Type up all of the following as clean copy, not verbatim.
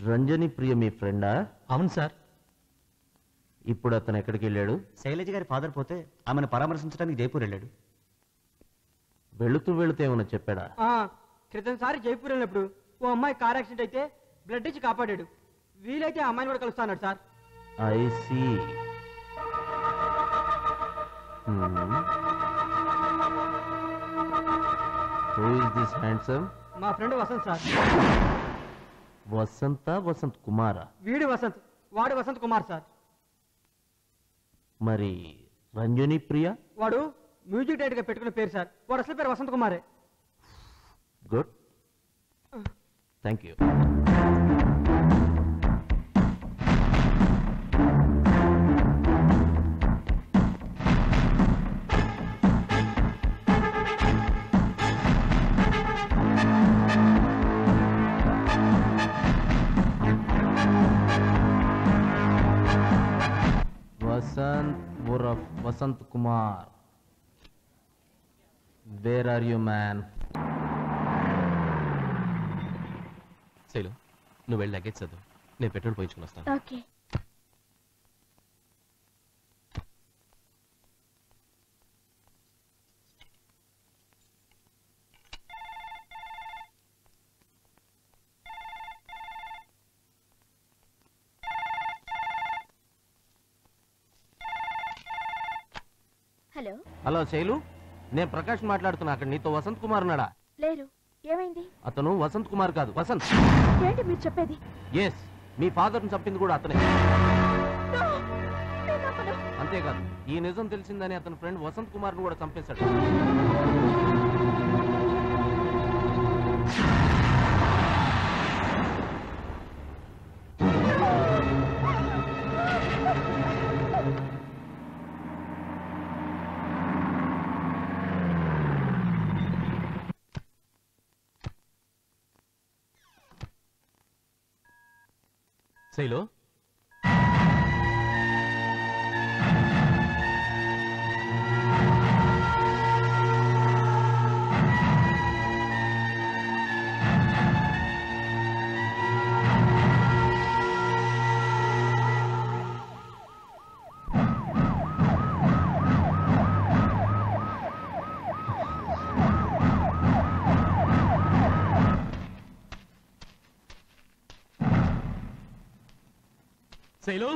రంజని ప్రియ మీ ఫ్రెండా? అవును సార్. ఇప్పుడు అతను ఎక్కడికి వెళ్ళాడు? శైలజ గారి ఫాదర్ పోతే ఆమెను పరామర్శించడానికి జైపూర్ వెళ్ళాడు. వెళుతూ వెళుతూ ఏమన్నా చెప్పాడా? క్రితంసారి జైపూర్ వెళ్ళినప్పుడు ఓ అమ్మాయి కార్ యాక్సిడెంట్ అయితే బ్లడ్ ఇచ్చి కాపాడాడు. వీలైతే ఆ అమ్మాయిని కూడా కలుస్తాడు sir. I see. Who is this handsome? మా ఫ్రెండ్ వసంత్ సార్. వసంత్ కుమారా? వీడు వసంత్, వాడు వసంత్ కుమార్ సార్. మరి రంజని ప్రియ? వాడు మ్యూజిక్ డైరెక్టర్ గా పెట్టుకున్న పేరు సార్. వాడు అసలు పేరు వసంత్ కుమారే. Good, thank you. Vasanth Kumar, where are you man? Shailu, నువ్వు వెళ్ళి లగేజ్ చదువు, నేను పెట్రోల్ పోయించుకుని వస్తాను. ఓకే. హలో హలో శైలు, నేను ప్రకాష్ మాట్లాడుతున్నా. అక్కడ నీతో వసంత్ కుమార్ ఉన్నాడా? లేరు. ఏమైంది? అతను వసంత్ కుమార్ కాదు, వసంత్. ఏంటి మీరు చెప్పేది? ఎస్, మీ ఫాదర్ ని చంపింది కూడా అతనే. అంతేకాదు, ఈ నిజం తెలిసిందని అతని ఫ్రెండ్ వసంత్ కుమార్ ను కూడా చంపేశాడు. శైలు, శైలు,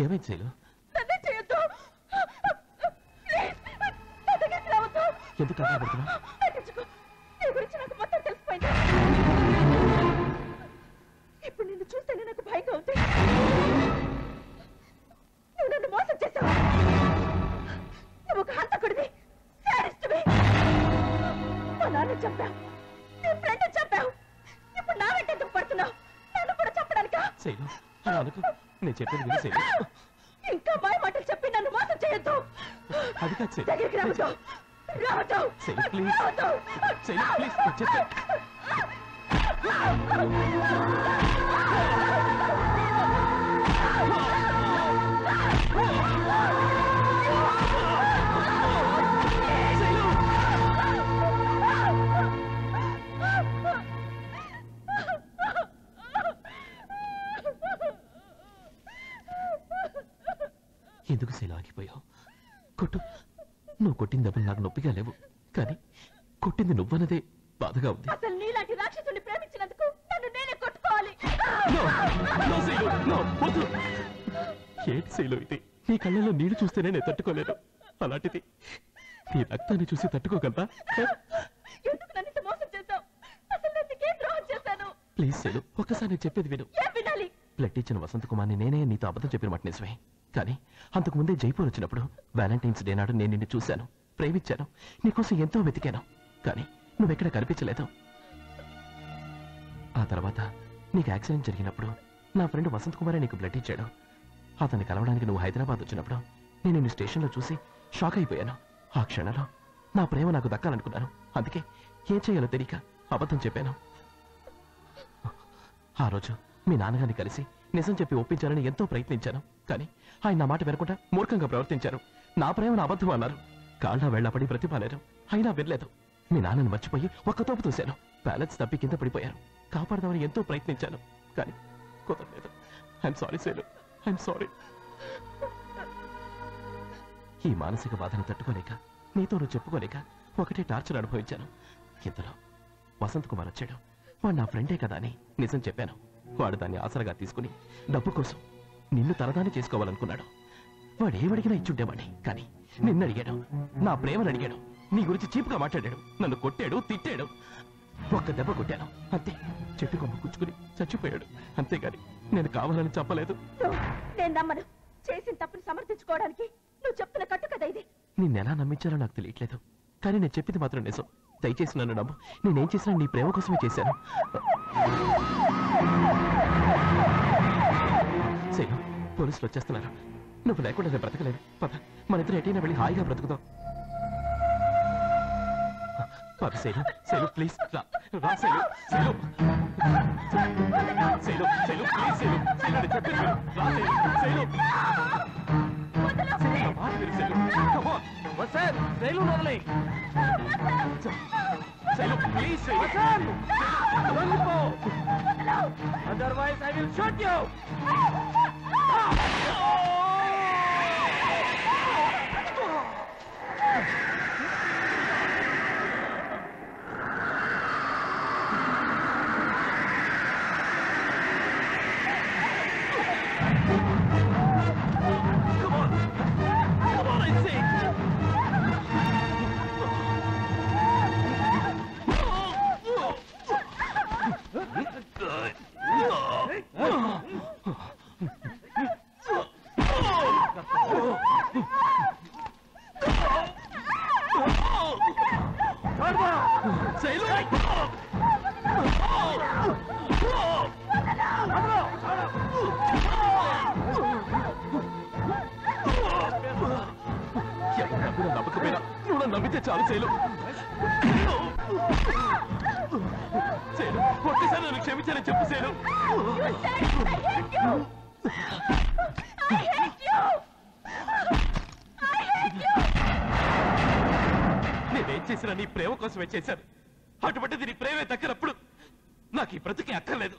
ఏమైంది శైలు? ఎందుకు కాపాడుతున్నావు? ఇప్పుడు నిన్ను చూస్తేనే నాకు భయంగా ఉంది. నువ్వు నన్ను మోసం చేశావు. నువ్వు ఒక హంతకుడివి, శాడిస్టువి. మా నాన్న చంపావు, నీ ఫ్రెండ్ చంపావు. ఇప్పుడు నా వెంట ఎందుకు పడుతున్నావు? నన్ను కూడా చంపడానికా? శైలు, అలా అనుకో. నేను చెప్పేది విని శైలు. ఇంకా మాయ మాటలు చెప్పి నన్ను మోసం చేయొద్దు. అది కాదు శైలు. దగ్గరికి రావద్దు. శైలు ప్లీజ్, శైలు ప్లీజ్, చెప్పే. ఎందుకు శైలు ఆగిపోయావు? కొట్టు. నువ్వు కొట్టిన దెబ్బలు నాకు నొప్పిగా లేవు, కానీ కొట్టింది నువ్వన్నదే బాధగా ఉంది. అసలు నీలాంటి రాక్షసుని ప్రేమించినందుకు నన్ను నేనే కొట్టుకోవాలి. ఏంటి శైలు ఇది? నీ కళ్ళలో నీళ్లు చూస్తేనే నేను తట్టుకోలేను. అలాంటిది నీ రక్తాన్ని చూసి తట్టుకోగలరా? ఎందుకు నన్ను ఇంత మోసం చేశావు? అసలు నీకేం ద్రోహం చేశాను? ప్లీజ్ శైలు, ఒక్కసారి నేను చెప్పేది విను. ఏం వినాలి? బ్లడ్ ఇచ్చిన వసంత్ కుమార్ని నేనే నీతో అబద్ధం చెప్పిన మాట నిజమే. కానీ అంతకు ముందే జైపూర్ వచ్చినప్పుడు వ్యాలంటైన్స్ డే నాడు నేను నిన్ను చూశాను, ప్రేమించాను, నీకోసం ఎంతో వెతికాను. కానీ నువ్వెక్కడ కనిపించలేదు. ఆ తర్వాత నీకు యాక్సిడెంట్ జరిగినప్పుడు నా ఫ్రెండ్ వసంత్ కుమారే నీకు బ్లడ్ ఇచ్చాడు. అతన్ని కలవడానికి నువ్వు హైదరాబాద్ వచ్చినప్పుడు నేను నిన్ను స్టేషన్లో చూసి షాక్ అయిపోయాను. ఆ క్షణంలో నా ప్రేమ నాకు దక్కాలనుకున్నాను. అందుకే ఏం చేయాలో తెలియక అబద్ధం చెప్పాను. ఆ రోజు మీ నాన్నగారిని కలిసి నిజం చెప్పి ఒప్పించాలని ఎంతో ప్రయత్నించాను. కానీ ఆయన నా మాట వినకుండా మూర్ఖంగా ప్రవర్తించారు. నా ప్రేమను అబద్ధం అన్నారు. కాళ్ళ వేళ్లపడి బ్రతిమాలారు. అయినా వినలేదు. మీ నాన్నని మర్చిపోయి ఒక్క తోపు తోశాను. బ్యాలెన్స్ తప్పి కింద పడిపోయారు. కాపాడదామని ఎంతో ప్రయత్నించాను. కానీ కుదరలేదు. I'm sorry Shailu, I'm sorry. ఈ మానసిక బాధను తట్టుకోలేక, నీతో నువ్వు చెప్పుకోలేక ఒకటే టార్చర్ అనుభవించాను. ఇంతలో వసంత్ కుమార్ వచ్చాడు. వాడు నా ఫ్రెండే కదా అని నిజం చెప్పాను. వాడు దాన్ని ఆసరగా తీసుకుని డబ్బు కోసం నిన్ను తరదాన్ని చేసుకోవాలనుకున్నాడు. వాడు ఏమడిగినా ఇచ్చుండేవాడి. కానీ నిన్ను అడిగాడు, నా ప్రేమను అడిగాడు, నీ గురించి చీప్గా మాట్లాడాడు, నన్ను కొట్టాడు, తిట్టాడు. ఒక్క దెబ్బ కొట్టాను అంతే. చెట్టు కొమ్మ కూర్చుకుని చచ్చిపోయాడు. అంతేగాని నేను కావాలని చెప్పలేదు. నేను నమ్మను. చేసిన తప్పును సమర్థించుకోవడానికి నువ్వు చెప్తున్న కట్టు కదా ఇది. నిన్నెలా నమ్మించాలో నాకు తెలియట్లేదు. కానీ నేను చెప్పింది మాత్రం నిజం. దయచేసి నన్ను నమ్ము. నేనేం చేసినా నీ ప్రేమ కోసమే చేశాను. శైలు, పోలీసులు వచ్చేస్తున్నారు. నువ్వు లేకుండా నేను బ్రతకలేను. పద, మన ఇద్దరు ఎటైనా వెళ్ళి హాయిగా బ్రతుకుదాం. పద శైలు, శైలు ప్లీజ్ రా, రా శైలు, శైలు, శైలు, శైలు ప్లీజ్ శైలు, శైలు నేను చెప్పేది విను. రా శైలు, శైలు, శైలు నా మాట విను శైలు. Come on. వసంత్, శైలు వదిలే. Shailu please Shailu. Otherwise I will shoot you. నమ్మకపోయినా నువ్వు నమ్మితే చాలు శైలు. శైలు, ఒక్కసారి నన్ను క్షమించాలని చెప్పు శైలు. నేనేం చేసినా నీ ప్రేమ కోసమే చేశాను. అటువంటిది నీ ప్రేమే దక్కనప్పుడు నాకు ఈ బ్రతికే అక్కర్లేదు.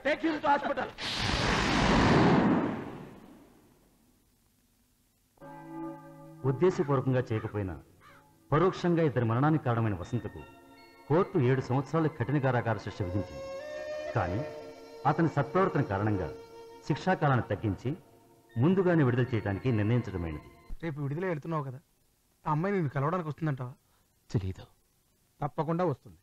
Take him to hospital. ఉద్దేశపూర్వకంగా చేయకపోయినా పరోక్షంగా ఇద్దరి మరణానికి కారణమైన వసంతకు కోర్టు 7 సంవత్సరాల కఠిన కారాగార శిక్ష విధించింది. కానీ అతని సత్ప్రవర్తన కారణంగా శిక్షాకాలాన్ని తగ్గించి ముందుగానే విడుదల చేయడానికి నిర్ణయించడమైనది. రేపు విడుదల వెళ్తున్నావు కదా, ఆ అమ్మాయి నేను కలవడానికి వస్తుందంటావా? తెలీదు. తప్పకుండా వస్తుంది.